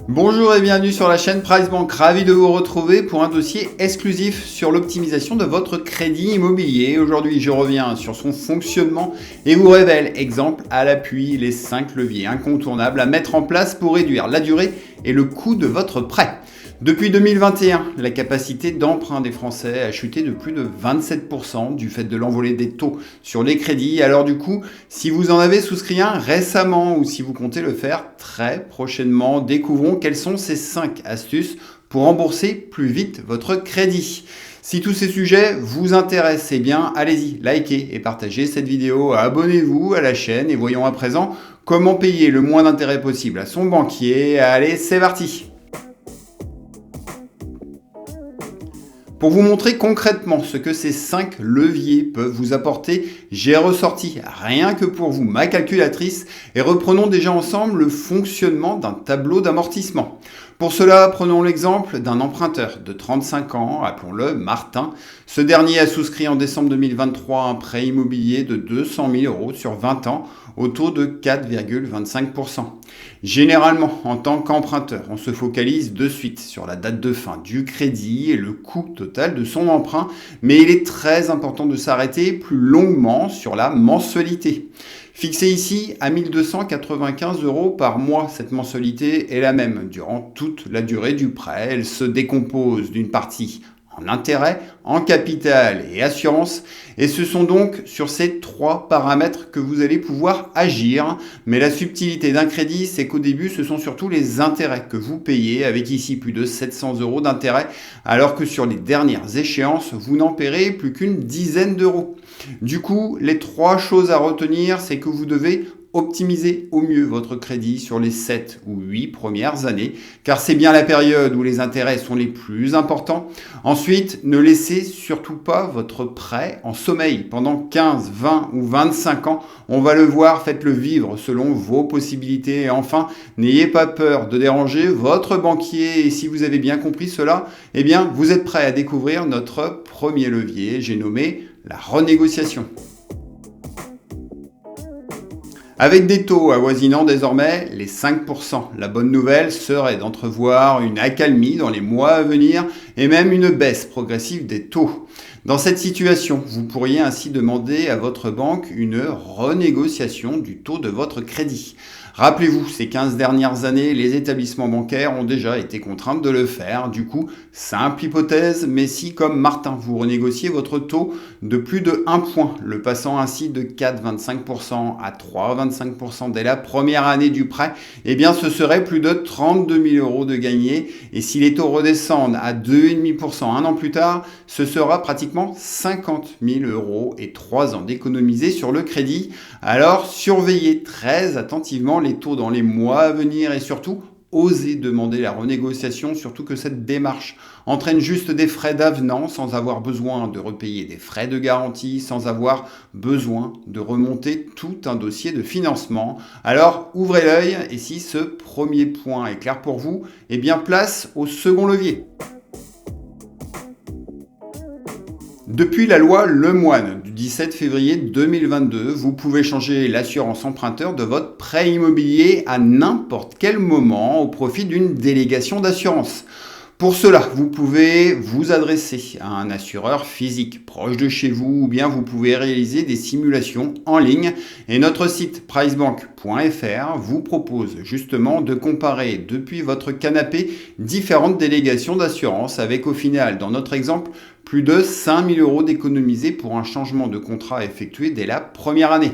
Bonjour et bienvenue sur la chaîne PriceBank, ravi de vous retrouver pour un dossier exclusif sur l'optimisation de votre crédit immobilier. Aujourd'hui, je reviens sur son fonctionnement et vous révèle, exemple à l'appui, les 5 leviers incontournables à mettre en place pour réduire la durée et le coût de votre prêt. Depuis 2021, la capacité d'emprunt des Français a chuté de plus de 27% du fait de l'envolée des taux sur les crédits. Alors du coup, si vous en avez souscrit un récemment ou si vous comptez le faire très prochainement, découvrons quelles sont ces 5 astuces pour rembourser plus vite votre crédit. Si tous ces sujets vous intéressent, eh bien allez-y, likez et partagez cette vidéo, abonnez-vous à la chaîne et voyons à présent comment payer le moins d'intérêt possible à son banquier. Allez, c'est parti! Pour vous montrer concrètement ce que ces 5 leviers peuvent vous apporter, j'ai ressorti rien que pour vous ma calculatrice et reprenons déjà ensemble le fonctionnement d'un tableau d'amortissement. Pour cela, prenons l'exemple d'un emprunteur de 35 ans, appelons-le Martin. Ce dernier a souscrit en décembre 2023 un prêt immobilier de 200 000 € sur 20 ans au taux de 4,25%. Généralement, en tant qu'emprunteur, on se focalise de suite sur la date de fin du crédit et le coût total de son emprunt, mais il est très important de s'arrêter plus longuement sur la mensualité. Fixée ici à 1 295 € par mois, cette mensualité est la même durant toute la durée du prêt. Elle se décompose d'une partie en intérêt, en capital et assurance. Et ce sont donc sur ces 3 paramètres que vous allez pouvoir agir. Mais la subtilité d'un crédit, c'est qu'au début, ce sont surtout les intérêts que vous payez, avec ici plus de 700 € d'intérêt, alors que sur les dernières échéances, vous n'en paierez plus qu'une dizaine d'euros. Du coup, les 3 choses à retenir, c'est que vous devez optimisez au mieux votre crédit sur les 7 ou 8 premières années, car c'est bien la période où les intérêts sont les plus importants. Ensuite, ne laissez surtout pas votre prêt en sommeil pendant 15, 20 ou 25 ans. On va le voir, faites-le vivre selon vos possibilités. Et enfin, n'ayez pas peur de déranger votre banquier. Et si vous avez bien compris cela, eh bien, vous êtes prêt à découvrir notre premier levier, j'ai nommé la renégociation. Avec des taux avoisinant désormais les 5%, la bonne nouvelle serait d'entrevoir une accalmie dans les mois à venir et même une baisse progressive des taux. Dans cette situation, vous pourriez ainsi demander à votre banque une renégociation du taux de votre crédit. Rappelez-vous, ces 15 dernières années, les établissements bancaires ont déjà été contraints de le faire. Du coup, simple hypothèse, mais si comme Martin, vous renégociez votre taux de plus de 1 point, le passant ainsi de 4,25% à 3,25% dès la première année du prêt, eh bien ce serait plus de 32 000 € de gagné. Et si les taux redescendent à 2,5% un an plus tard, ce sera pratiquement 50 000 € et 3 ans d'économiser sur le crédit. Alors surveillez très attentivement les taux dans les mois à venir et surtout osez demander la renégociation, surtout que cette démarche entraîne juste des frais d'avenant sans avoir besoin de repayer des frais de garantie, sans avoir besoin de remonter tout un dossier de financement. Alors ouvrez l'œil et si ce premier point est clair pour vous, eh bien place au second levier. Depuis la loi Lemoine du 17 février 2022, vous pouvez changer l'assurance emprunteur de votre prêt immobilier à n'importe quel moment au profit d'une délégation d'assurance. Pour cela, vous pouvez vous adresser à un assureur physique proche de chez vous ou bien vous pouvez réaliser des simulations en ligne et notre site pricebank.fr vous propose justement de comparer depuis votre canapé différentes délégations d'assurance avec au final, dans notre exemple, plus de 5 000 € d'économisés pour un changement de contrat effectué dès la première année.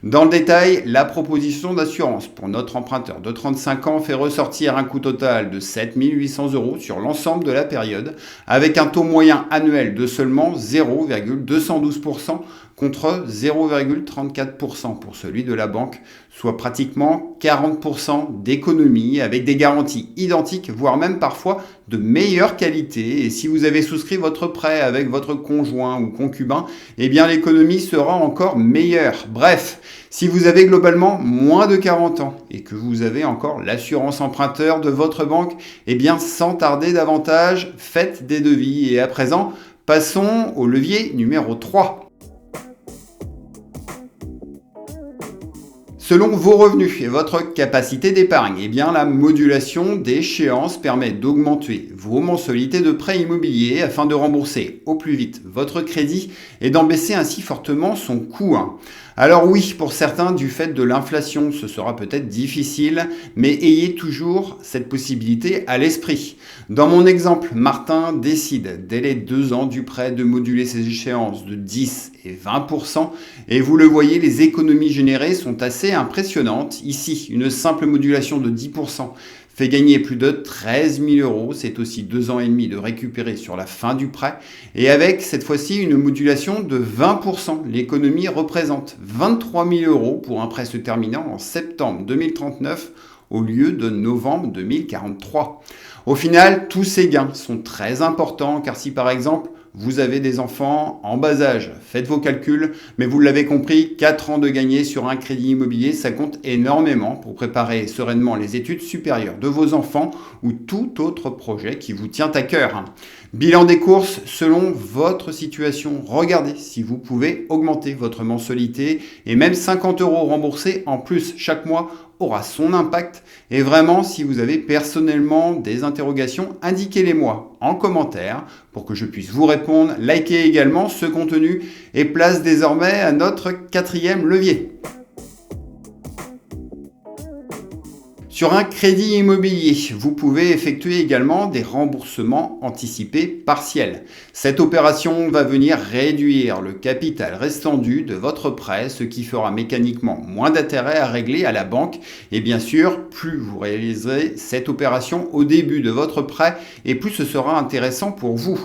Dans le détail, la proposition d'assurance pour notre emprunteur de 35 ans fait ressortir un coût total de 7 800 € sur l'ensemble de la période, avec un taux moyen annuel de seulement 0,212% contre 0,34% pour celui de la banque, soit pratiquement 40% d'économie avec des garanties identiques, voire même parfois de meilleure qualité. Et si vous avez souscrit votre prêt avec votre conjoint ou concubin, eh bien l'économie sera encore meilleure. Bref, si vous avez globalement moins de 40 ans et que vous avez encore l'assurance emprunteur de votre banque, eh bien sans tarder davantage, faites des devis. Et à présent, passons au levier numéro 3. Selon vos revenus et votre capacité d'épargne, eh bien, la modulation d'échéance permet d'augmenter vos mensualités de prêt immobilier afin de rembourser au plus vite votre crédit et d'en baisser ainsi fortement son coût. Alors oui, pour certains, du fait de l'inflation, ce sera peut-être difficile, mais ayez toujours cette possibilité à l'esprit. Dans mon exemple, Martin décide, dès les 2 ans du prêt, de moduler ses échéances de 10 et 20%, et vous le voyez, les économies générées sont assez impressionnantes. Ici, une simple modulation de 10% fait gagner plus de 13 000 euros. C'est aussi 2 ans et demi de récupérer sur la fin du prêt. Et avec cette fois-ci une modulation de 20%, l'économie représente 23 000 euros pour un prêt se terminant en septembre 2039 au lieu de novembre 2043. Au final, tous ces gains sont très importants car si par exemple vous avez des enfants en bas âge, faites vos calculs, mais vous l'avez compris, 4 ans de gagné sur un crédit immobilier, ça compte énormément pour préparer sereinement les études supérieures de vos enfants ou tout autre projet qui vous tient à cœur. Bilan des courses, selon votre situation, regardez si vous pouvez augmenter votre mensualité et même 50 euros remboursés en plus chaque mois aura son impact. Et vraiment, si vous avez personnellement des interrogations, indiquez-les-moi en commentaire pour que je puisse vous répondre. Likez également ce contenu et place désormais à notre 4e levier. Sur un crédit immobilier, vous pouvez effectuer également des remboursements anticipés partiels. Cette opération va venir réduire le capital restant dû de votre prêt, ce qui fera mécaniquement moins d'intérêt à régler à la banque. Et bien sûr, plus vous réaliserez cette opération au début de votre prêt et plus ce sera intéressant pour vous.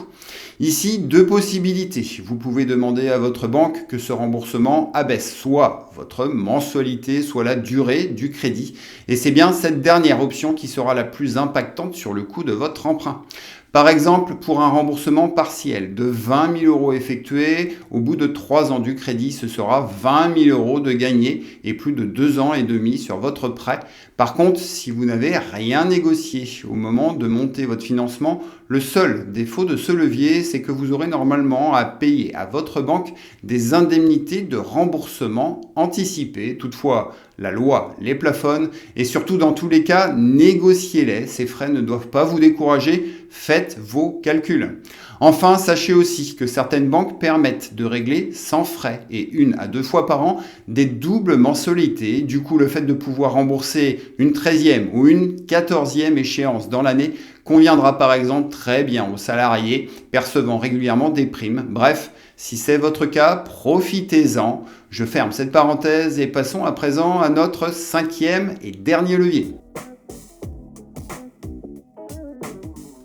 Ici, 2 possibilités. Vous pouvez demander à votre banque que ce remboursement abaisse soit votre mensualité, soit la durée du crédit. Et c'est bien cette dernière option qui sera la plus impactante sur le coût de votre emprunt. Par exemple, pour un remboursement partiel de 20 000 euros effectué, au bout de 3 ans du crédit, ce sera 20 000 euros de gagné et plus de 2 ans et demi sur votre prêt. Par contre, si vous n'avez rien négocié au moment de monter votre financement, le seul défaut de ce levier, c'est que vous aurez normalement à payer à votre banque des indemnités de remboursement anticipées. Toutefois, la loi les plafonne et surtout dans tous les cas, négociez-les. Ces frais ne doivent pas vous décourager. Faites vos calculs. Enfin, sachez aussi que certaines banques permettent de régler sans frais et 1 à 2 fois par an des doubles mensualités. Du coup, le fait de pouvoir rembourser une 13e ou une 14e échéance dans l'année conviendra par exemple très bien aux salariés percevant régulièrement des primes. Bref, si c'est votre cas, profitez-en. Je ferme cette parenthèse et passons à présent à notre 5e et dernier levier.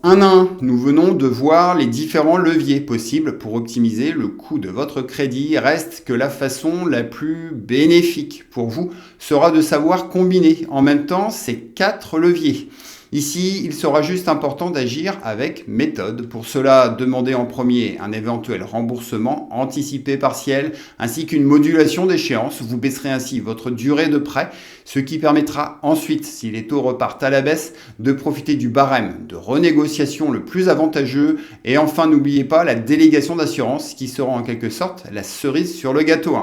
Un à un, nous venons de voir les différents leviers possibles pour optimiser le coût de votre crédit. Reste que la façon la plus bénéfique pour vous sera de savoir combiner en même temps ces 4 leviers. Ici, il sera juste important d'agir avec méthode. Pour cela, demandez en premier un éventuel remboursement anticipé partiel ainsi qu'une modulation d'échéance. Vous baisserez ainsi votre durée de prêt, ce qui permettra ensuite, si les taux repartent à la baisse, de profiter du barème de renégociation le plus avantageux. Et enfin, n'oubliez pas la délégation d'assurance qui sera en quelque sorte la cerise sur le gâteau.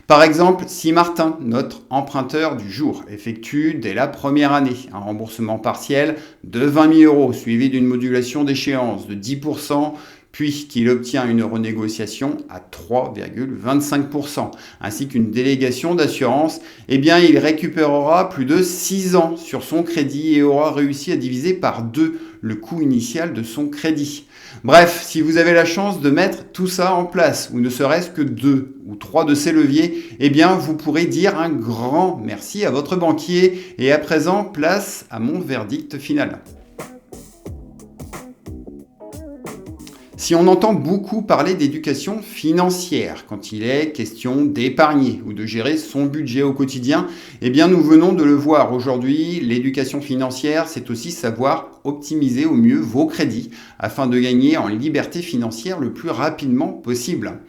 Par exemple, si Martin, notre emprunteur du jour, effectue dès la première année un remboursement partiel de 20 000 euros suivi d'une modulation d'échéance de 10%, puis qu'il obtient une renégociation à 3,25%, ainsi qu'une délégation d'assurance, eh bien il récupérera plus de 6 ans sur son crédit et aura réussi à diviser par 2 le coût initial de son crédit. Bref, si vous avez la chance de mettre tout ça en place, ou ne serait-ce que 2 ou 3 de ces leviers, eh bien vous pourrez dire un grand merci à votre banquier. Et à présent, place à mon verdict final. Si on entend beaucoup parler d'éducation financière quand il est question d'épargner ou de gérer son budget au quotidien, eh bien nous venons de le voir aujourd'hui, l'éducation financière, c'est aussi savoir optimiser au mieux vos crédits afin de gagner en liberté financière le plus rapidement possible.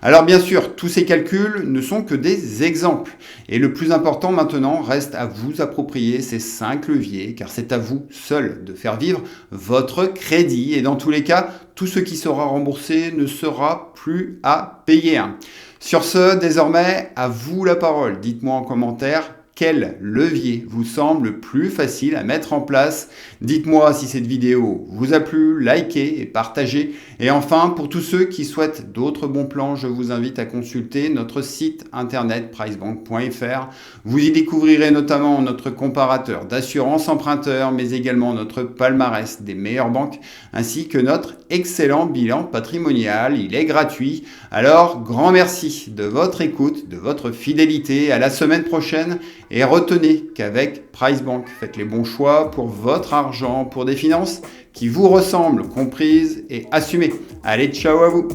Alors bien sûr, tous ces calculs ne sont que des exemples et le plus important maintenant reste à vous approprier ces 5 leviers car c'est à vous seul de faire vivre votre crédit et dans tous les cas, tout ce qui sera remboursé ne sera plus à payer. Sur ce, désormais, à vous la parole. Dites-moi en commentaire quel levier vous semble le plus facile à mettre en place. Dites-moi si cette vidéo vous a plu, likez et partagez. Et enfin, pour tous ceux qui souhaitent d'autres bons plans, je vous invite à consulter notre site internet pricebank.fr. Vous y découvrirez notamment notre comparateur d'assurance emprunteur, mais également notre palmarès des meilleures banques, ainsi que notre excellent bilan patrimonial. Il est gratuit. Alors, grand merci de votre écoute, de votre fidélité. À la semaine prochaine. Et retenez qu'avec PriceBank, faites les bons choix pour votre argent, pour des finances qui vous ressemblent, comprises et assumées. Allez, ciao à vous!